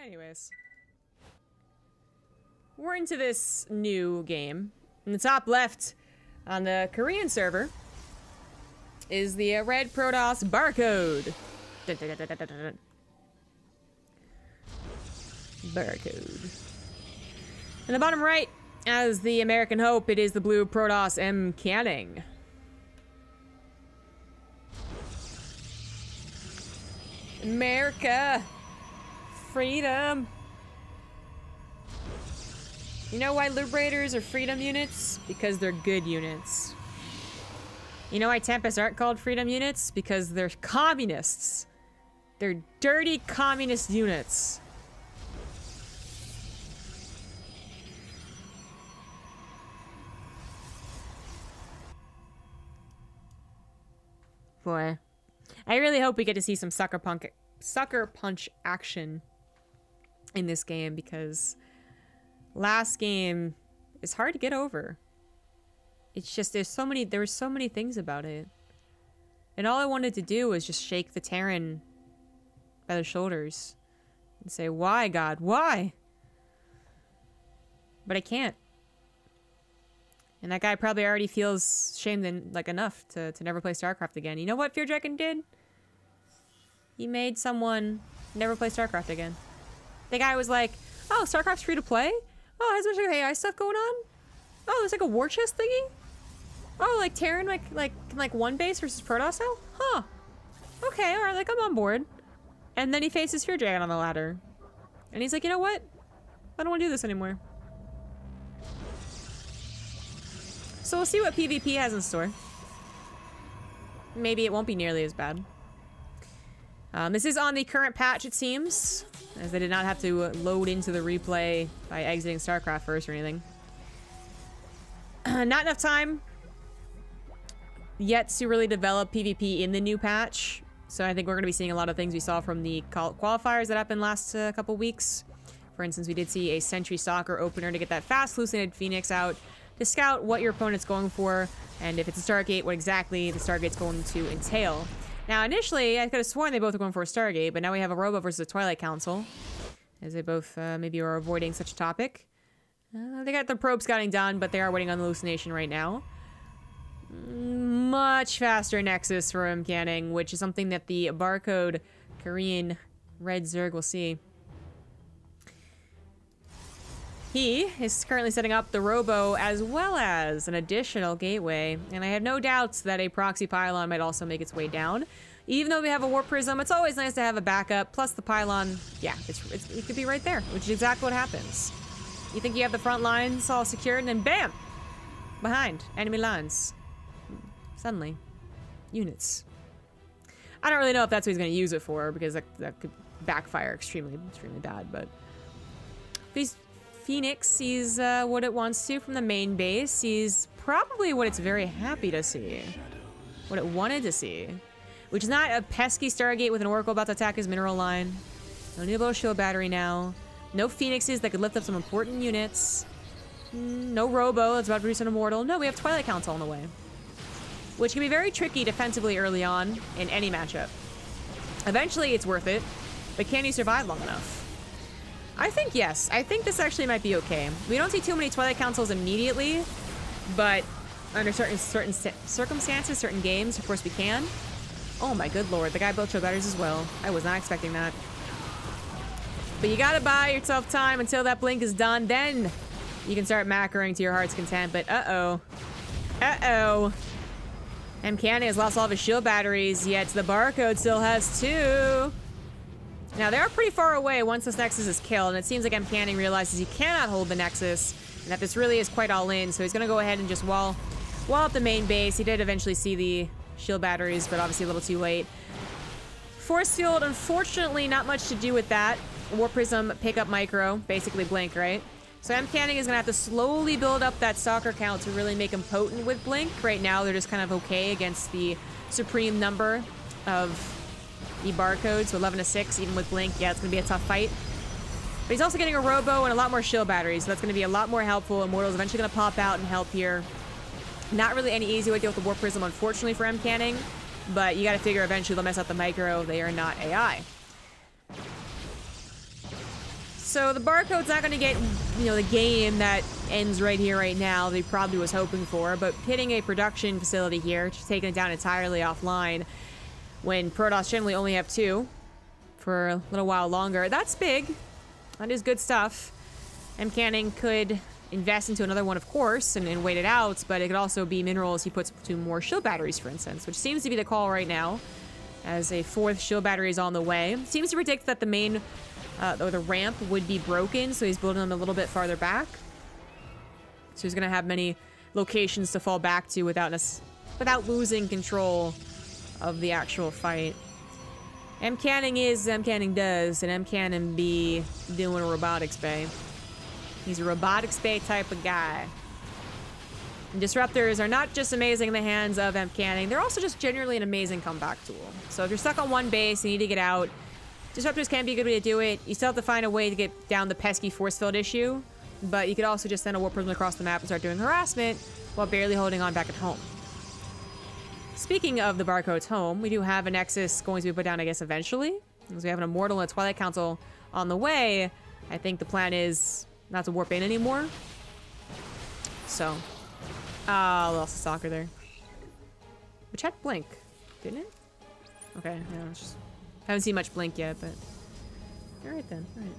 Anyways. We're into this new game. In the top left, on the Korean server, is the red Protoss Barcode. Barcode. In the bottom right, as the American Hope, it is the blue Protoss Mcanning. America! Freedom! You know why Liberators are freedom units? Because they're good units. You know why Tempests aren't called freedom units? Because they're communists. They're dirty communist units. Boy. I really hope we get to see some sucker punch action in this game, because last game is hard to get over. It's just there were so many things about it. And all I wanted to do was just shake the Terran by the shoulders and say, "Why, God? Why?" But I can't. And that guy probably already feels shamed enough to never play StarCraft again. You know what Fear Dragon did? He made someone never play StarCraft again. The guy was like, "Oh, StarCraft's free to play? Oh, it has a bunch of AI stuff going on? Oh, there's like a war chest thingy? Oh, like Terran, like one base versus Protoss now? Huh. Okay, alright, like I'm on board." And then he faces Fear Dragon on the ladder. And he's like, "You know what? I don't want to do this anymore." So we'll see what PvP has in store. Maybe it won't be nearly as bad. This is on the current patch, it seems, as they did not have to load into the replay by exiting StarCraft first or anything. Not enough time yet to really develop PvP in the new patch, so I think we're going to be seeing a lot of things we saw from the qualifiers that happened last couple weeks. For instance, we did see a Sentry Stalker opener to get that fast hallucinated Phoenix out to scout what your opponent's going for, and if it's a Stargate, what exactly the Stargate's going to entail. Now, initially, I could have sworn they both were going for a Stargate, but now we have a Robo versus a Twilight Council, as they both maybe are avoiding such a topic. They got their probe scouting done, but they are waiting on the hallucination right now. Much faster Nexus for Mcanning, which is something that the Barcode Korean Red Zerg will see. He is currently setting up the Robo as well as an additional gateway, and I have no doubts that a proxy pylon might also make its way down. Even though we have a Warp Prism, it's always nice to have a backup, plus the pylon, yeah, it could be right there, which is exactly what happens. You think you have the front lines all secured, and then BAM! Behind, enemy lines. Suddenly, units. I don't really know if that's what he's going to use it for, because that could backfire extremely bad, but these Phoenix sees what it wants to from the main base, sees probably what it's very happy to see. What it wanted to see. Which is not a pesky Stargate with an Oracle about to attack his mineral line. No Nebo shield battery now. No Phoenixes that could lift up some important units. No Robo that's about to produce an Immortal. No, we have Twilight Council on the way. Which can be very tricky defensively early on in any matchup. Eventually it's worth it, but can you survive long enough? I think yes. I think this actually might be okay. We don't see too many Twilight Councils immediately, but under certain circumstances, certain games, of course we can. Oh my good lord, the guy built shield batteries as well. I was not expecting that. But you gotta buy yourself time until that blink is done, then you can start macroing to your heart's content, but uh-oh. Uh-oh. Mcanning has lost all of his shield batteries, yet the Barcode still has 2. Now, they are pretty far away once this Nexus is killed, and it seems like Mcanning realizes he cannot hold the Nexus, and that this really is quite all in, so he's gonna go ahead and just wall up the main base. He did eventually see the shield batteries, but obviously a little too late. Force Field, unfortunately, not much to do with that. Warp Prism, pick up Micro, basically Blink, right? So Mcanning is gonna have to slowly build up that Stalker count to really make him potent with Blink. Right now, they're just kind of okay against the supreme number of the Barcode, so 11 to 6, even with Blink. Yeah, it's gonna be a tough fight. But he's also getting a Robo and a lot more shield batteries, so that's gonna be a lot more helpful. Immortal's eventually gonna pop out and help here. Not really any easy way to deal with the Warp Prism, unfortunately, for Mcanning, but you gotta figure eventually they'll mess up the Micro. They are not AI. So the Barcode's not going to get, you know, the game that ends right here, right now that he probably was hoping for, but hitting a production facility here, just taking it down entirely offline when Protoss generally only have 2 for a little while longer. That's big. That is good stuff. Mcanning could invest into another one, of course, and wait it out, but it could also be minerals he puts to more shield batteries, for instance, which seems to be the call right now, as a 4th shield battery is on the way. Seems to predict that the main, or the ramp would be broken, so he's building them a little bit farther back. So he's gonna have many locations to fall back to without losing control of the actual fight. Mcanning is Mcanning does, and Mcanning be doing robotics bay. He's a robotics bay type of guy. And disruptors are not just amazing in the hands of Mcanning, they're also just generally an amazing comeback tool. So if you're stuck on one base, you need to get out, disruptors can be a good way to do it. You still have to find a way to get down the pesky force field issue, but you could also just send a warp prism across the map and start doing harassment while barely holding on back at home. Speaking of the Barcode's home, we do have a Nexus going to be put down, I guess, eventually. Because we have an Immortal and a Twilight Council on the way. I think the plan is not to warp in anymore. So. Ah, we lost the stalker there. Which had blink, didn't it? Okay, yeah, it's just... haven't seen much blink yet, but... Alright then, alright.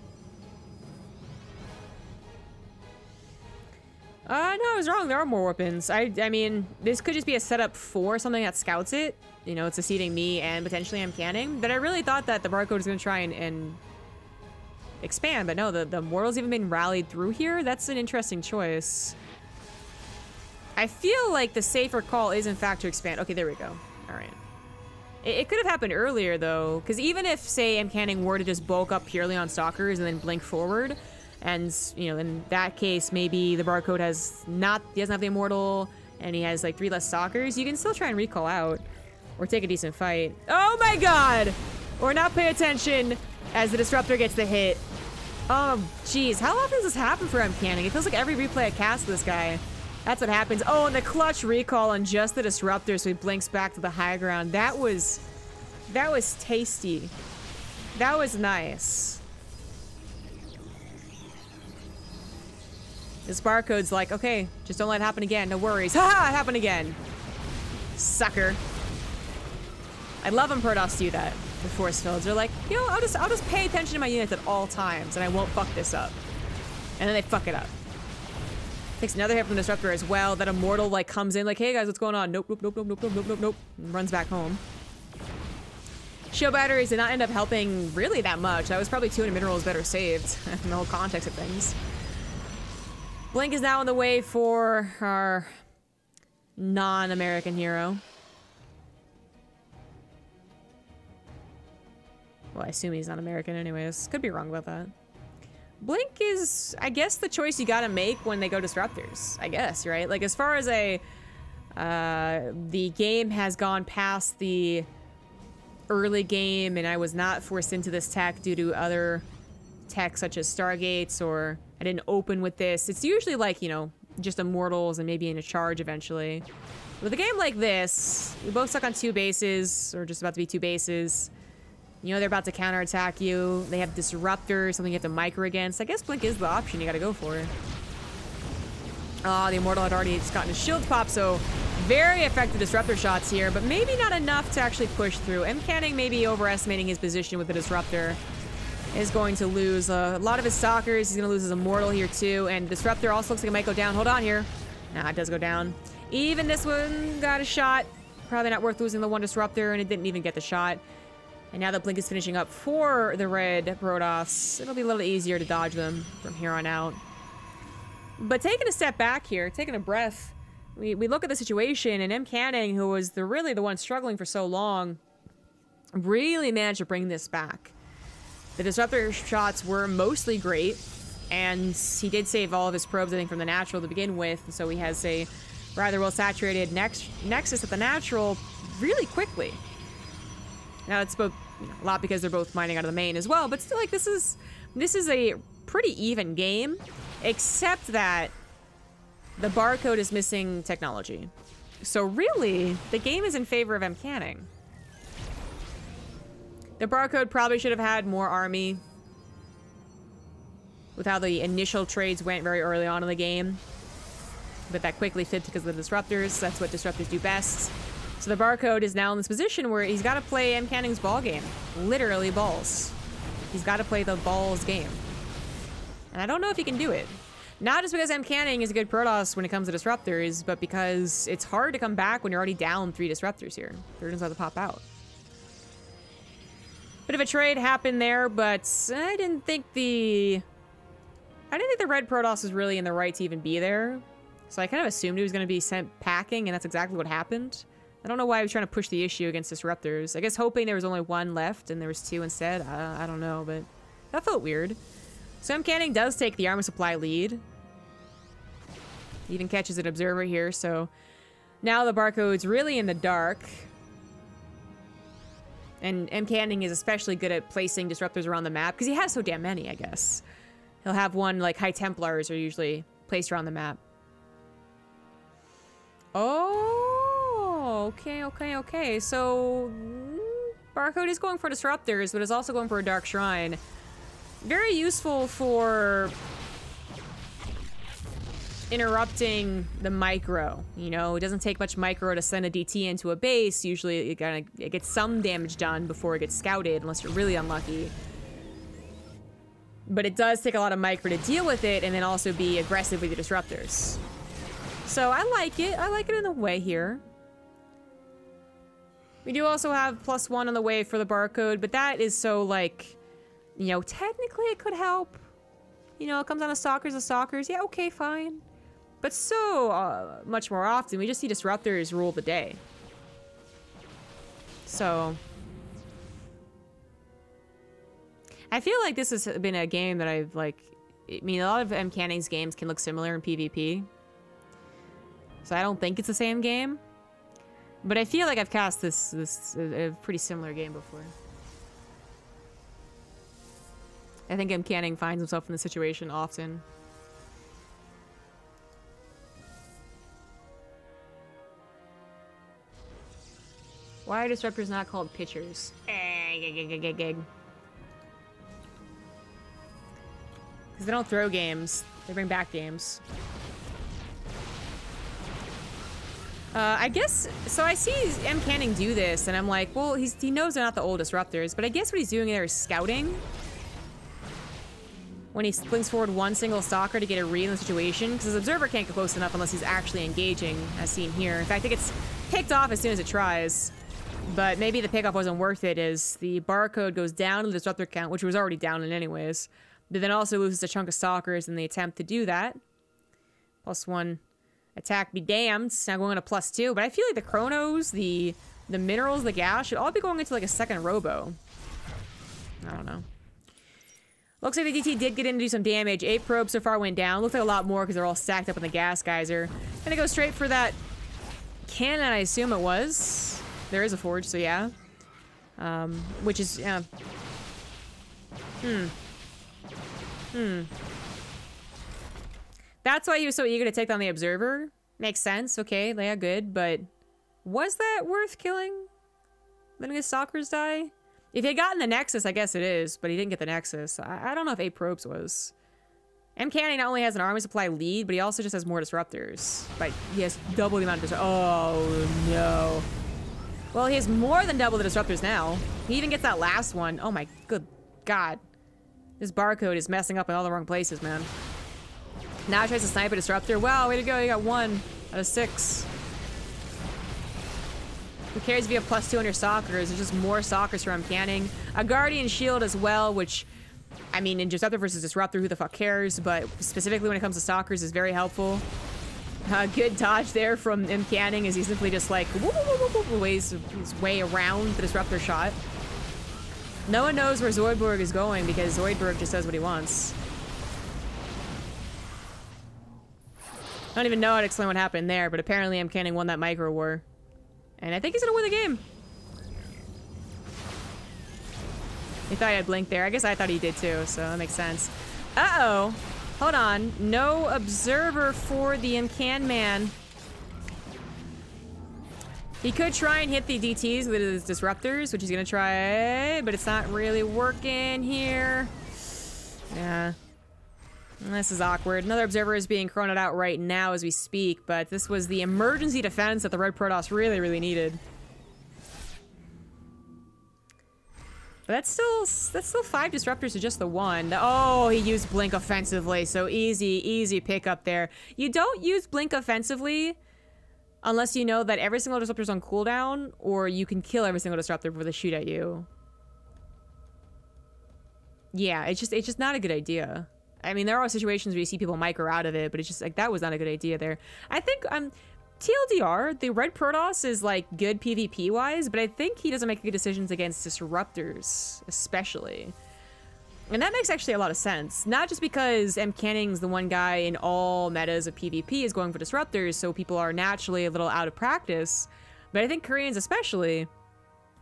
No, I was wrong. There are more warp-ins. I mean, this could just be a setup for something that scouts it. You know, it's deceiving me and potentially Mcanning. But I really thought that the Barcode was going to try and expand. But no, the Mortal's even been rallied through here. That's an interesting choice. I feel like the safer call is, in fact, to expand. Okay, there we go. All right. It could have happened earlier, though. Because even if, say, Mcanning were to just bulk up purely on Stalkers and then blink forward... And, you know, in that case, maybe the Barcode he doesn't have the Immortal, and he has, like, 3 less Stalkers. You can still try and recall out, or take a decent fight. Oh my god! Or not pay attention as the Disruptor gets the hit. Oh, jeez. How often does this happen for Mcanning? It feels like every replay I cast this guy. That's what happens. Oh, and the clutch recall on just the Disruptor, so he blinks back to the high ground. That was tasty. That was nice. This Barcode's like, okay, just don't let it happen again. No worries. Ha! It happened again. Sucker. I love when Protoss do that with force fields. They're like, you know, I'll just pay attention to my units at all times, and I won't fuck this up. And then they fuck it up. Takes another hit from the Disruptor as well. That Immortal like comes in like, hey guys, what's going on? Nope, nope, nope, nope, nope, nope, nope, nope, nope. And runs back home. Shield batteries did not end up helping really that much. That was probably 200 minerals better saved in the whole context of things. Blink is now on the way for our non-American hero. Well, I assume he's not American anyways. Could be wrong about that. Blink is, I guess, the choice you gotta make when they go disruptors. I guess, right? Like, as far as the game has gone past the early game and I was not forced into this tech due to other tech such as Stargates, or I didn't open with this. It's usually like, you know, just Immortals and maybe in a charge eventually. With a game like this, we both stuck on 2 bases, or just about to be 2 bases. You know they're about to counterattack you. They have disruptors, something you have to micro against. I guess Blink is the option you gotta go for. Oh, the Immortal had already just gotten his shield pop, so very effective disruptor shots here, but maybe not enough to actually push through. Mcanning maybe overestimating his position with the disruptor. Is going to lose a lot of his Stalkers. He's going to lose his Immortal here too. And Disruptor also looks like it might go down. Hold on here. Nah, it does go down. Even this one got a shot. Probably not worth losing the one Disruptor, and it didn't even get the shot. And now that Blink is finishing up for the red Protoss, it'll be a little easier to dodge them from here on out. But taking a step back here, taking a breath, we look at the situation, and Mcanning, who was really the one struggling for so long, really managed to bring this back. The Disruptor shots were mostly great, and he did save all of his probes, I think, from the natural to begin with, so he has a rather well-saturated Nexus at the natural really quickly. Now, it's both, you know, a lot because they're both mining out of the main as well, but still, like, this is a pretty even game, except that the Barcode is missing technology. So really, the game is in favor of Mcanning. The Barcode probably should have had more army. with how the initial trades went very early on in the game. But that quickly flipped because of the disruptors. That's what disruptors do best. So the Barcode is now in this position where he's got to play Mcanning's ball game. Literally balls. He's got to play the balls game. And I don't know if he can do it. Not just because Mcanning is a good Protoss when it comes to disruptors, but because it's hard to come back when you're already down 3 disruptors here. They're just about to pop out. Bit of a trade happened there, but I didn't think the red Protoss was really in the right to even be there. So I kind of assumed he was going to be sent packing, and that's exactly what happened. I don't know why he was trying to push the issue against disruptors. I guess hoping there was only 1 left and there was 2 instead. I don't know, but that felt weird. So Mcanning does take the armor supply lead. He even catches an observer here, so now the Barcode's really in the dark. And Mcanning is especially good at placing disruptors around the map because he has so damn many, I guess. He'll have one, like, High Templars are usually placed around the map. Oh, okay. So, Barcode is going for disruptors, but is also going for a Dark Shrine. Very useful for interrupting the micro. You know, it doesn't take much micro to send a DT into a base. Usually it gets some damage done before it gets scouted, unless you're really unlucky. But it does take a lot of micro to deal with it, and then also be aggressive with the disruptors. So I like it. I like it in a way here. We do also have +1 on the way for the Barcode, but that is so, like, you know, technically it could help. You know, it comes down to stalkers. Yeah, okay, fine. But so much more often, we just see disruptors rule the day. So I feel like this has been a game that I've, like, I mean, a lot of Mcanning's games can look similar in PvP. So I don't think it's the same game. But I feel like I've cast this a pretty similar game before. I think Mcanning finds himself in this situation often. Why are disruptors not called pitchers? Because they don't throw games. They bring back games. I guess, so I see Mcanning do this, and I'm like, well, he knows they're not the old disruptors, but I guess what he's doing there is scouting. When he flings forward 1 single stalker to get a read on the situation, because his observer can't get close enough unless he's actually engaging, as seen here. In fact, it gets picked off as soon as it tries. But maybe the pickoff wasn't worth it, as the Barcode goes down to the disruptor count, which was already down in anyways, but then also loses a chunk of stalkers in the attempt to do that. +1 attack be damned. It's now going to +2, but I feel like the chronos, the minerals, the gas should all be going into like a second robo. I don't know. Looks like the DT did get in to do some damage. 8 probes so far went down. Looks like a lot more because they're all stacked up in the gas geyser. Gonna go straight for that cannon, I assume it was. There is a forge, so yeah. Which is, yeah. That's why he was so eager to take down the observer. Makes sense, okay, yeah, good, but was that worth killing? Letting his stalkers die? If he had gotten the Nexus, I guess it is, but he didn't get the Nexus. I don't know if 8 probes was. Mcanning not only has an army supply lead, but he also just has more disruptors. But he has double the amount of disruptors. Oh, no. Well, he has more than double the disruptors now. He even gets that last one. Oh my good God. This Barcode is messing up in all the wrong places, man. Now he tries to snipe a disruptor. Wow, way to go, you got 1 out of 6. Who cares if you have +2 on your stalkers? There's just more stalkers from Mcanning. A Guardian Shield as well, which, I mean, in Disruptor versus Disruptor, who the fuck cares? But specifically when it comes to stalkers is very helpful. Good dodge there from Mcanning as he simply just like ways his way around the Disruptor shot. No one knows where Zoidberg is going because Zoidberg just does what he wants. I don't even know how to explain what happened there, but apparently Mcanning won that micro war. And I think he's gonna win the game. He thought he had Blink there. I guess I thought he did too, so that makes sense. Uh-oh. Hold on. No observer for the Mcan-man. He could try and hit the DTs with his disruptors, which he's gonna try, but it's not really working here. Yeah. This is awkward. Another observer is being chronoed out right now as we speak, but this was the emergency defense that the red Protoss really, really needed. But that's still 5 disruptors to just the 1. Oh, he used blink offensively, so easy pickup there. You don't use blink offensively unless you know that every single disruptor's on cooldown, or you can kill every single disruptor before they shoot at you. Yeah, it's just not a good idea. I mean, there are situations where you see people micro out of it, but it's just like, that was not a good idea there. I think, TLDR, the red Protoss is like good PvP wise, but I think he doesn't make good decisions against disruptors, especially. And that makes actually a lot of sense. Not just because Mcanning's the one guy in all metas of PvP is going for disruptors, so people are naturally a little out of practice, but I think Koreans especially,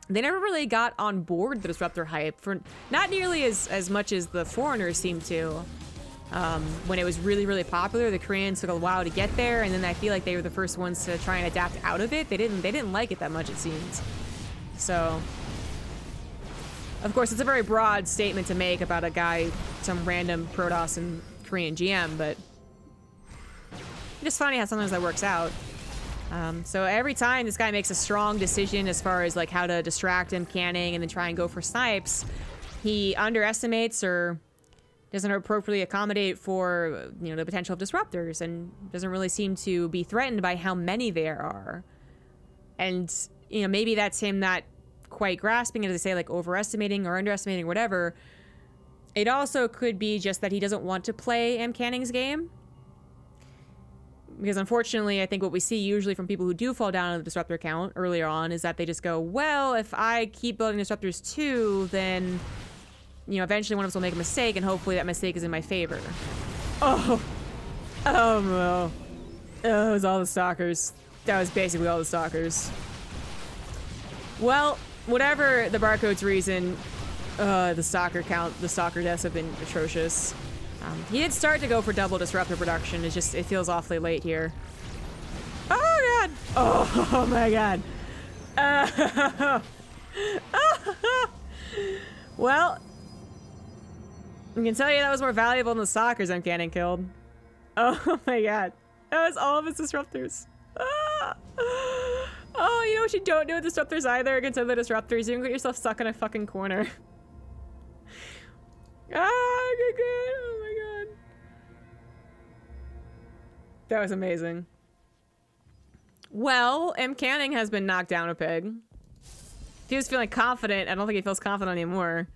they never really got on board the disruptor hype, for not nearly as much as the foreigners seem to. When it was really, really popular, the Koreans took a while to get there, and then I feel like they were the first ones to try and adapt out of it. They didn't like it that much, it seems. So, of course, it's a very broad statement to make about a guy, some random Protoss and Korean GM, but it's just funny how sometimes that works out. So every time this guy makes a strong decision as far as like how to distract Mcanning and then try and go for snipes, he underestimates or doesn't appropriately accommodate for, you know, the potential of disruptors, and doesn't really seem to be threatened by how many there are. And, you know, maybe that's him not quite grasping it, as I say, like overestimating or underestimating, whatever. It also could be just that he doesn't want to play Mcanning's game. Because unfortunately, I think what we see usually from people who do fall down on the disruptor count earlier on is that they just go, well, if I keep building disruptors too, then, you know, eventually one of us will make a mistake, and hopefully that mistake is in my favor. Oh no. Oh, it was all the stalkers. That was basically all the stalkers. Well, whatever the Barcode's reason, the stalker deaths have been atrocious. He did start to go for double disruptor production. It's just, it feels awfully late here. Oh god! Oh my god. Well, I can tell you that was more valuable than the stalkers Mcanning killed. Oh my god. That was all of his disruptors. Oh, you know what you don't do with disruptors either against other disruptors? You can get yourself stuck in a fucking corner. Ah, good. Oh my god. That was amazing. Well, Mcanning has been knocked down a peg. If he was feeling confident, I don't think he feels confident anymore.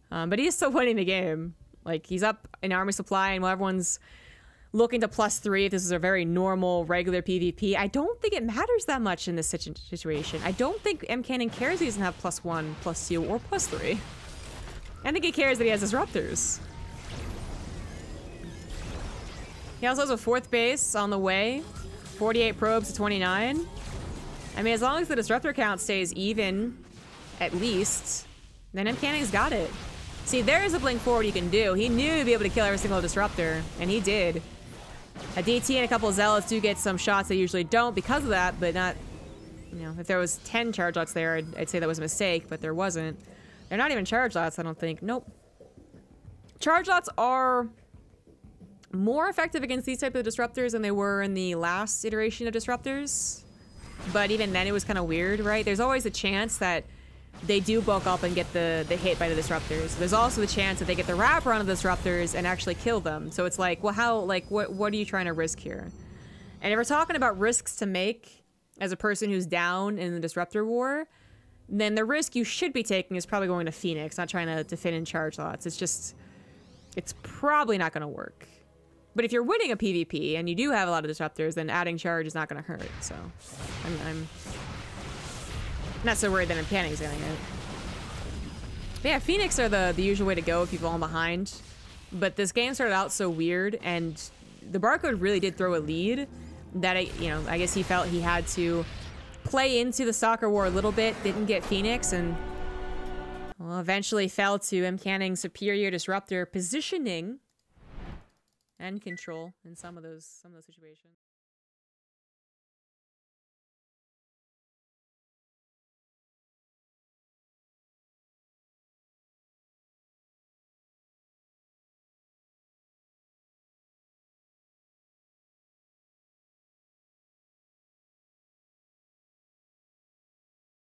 But he is still winning the game. Like, he's up in army supply, and while everyone's looking to +3, if this is a very normal, regular PvP, I don't think it matters that much in this situation. I don't think Mcanning cares he doesn't have +1, +2, or +3. I think he cares that he has disruptors. He also has a 4th base on the way. 48 probes to 29. I mean, as long as the disruptor count stays even, at least, then Mcanning's got it. See, there's a blink forward you can do. He knew he'd be able to kill every single disruptor, and he did. A DT and a couple of zealots do get some shots they usually don't because of that, but not, you know, if there was 10 charge lots there, I'd say that was a mistake, but there wasn't. They're not even charge lots, I don't think. Nope. Charge lots are more effective against these type of disruptors than they were in the last iteration of disruptors. But even then it was kind of weird, right? There's always a chance that they do bulk up and get the hit by the disruptors. There's also the chance that they get the wrapper on the disruptors and actually kill them. So it's like, well, how, like, what are you trying to risk here? And if we're talking about risks to make as a person who's down in the disruptor war, then the risk you should be taking is probably going to Phoenix, not trying to fit in charge lots. It's just, it's probably not going to work. But if you're winning a PvP and you do have a lot of disruptors, then adding charge is not going to hurt. So I'm not so worried that Mcanning's getting it. But yeah, Phoenix are the usual way to go if you've fallen behind. But this game started out so weird, and the Barcode really did throw a lead that, you know, I guess he felt he had to play into the stalker war a little bit, didn't get Phoenix, and well, eventually fell to Mcanning's superior disruptor positioning and control in some of those situations.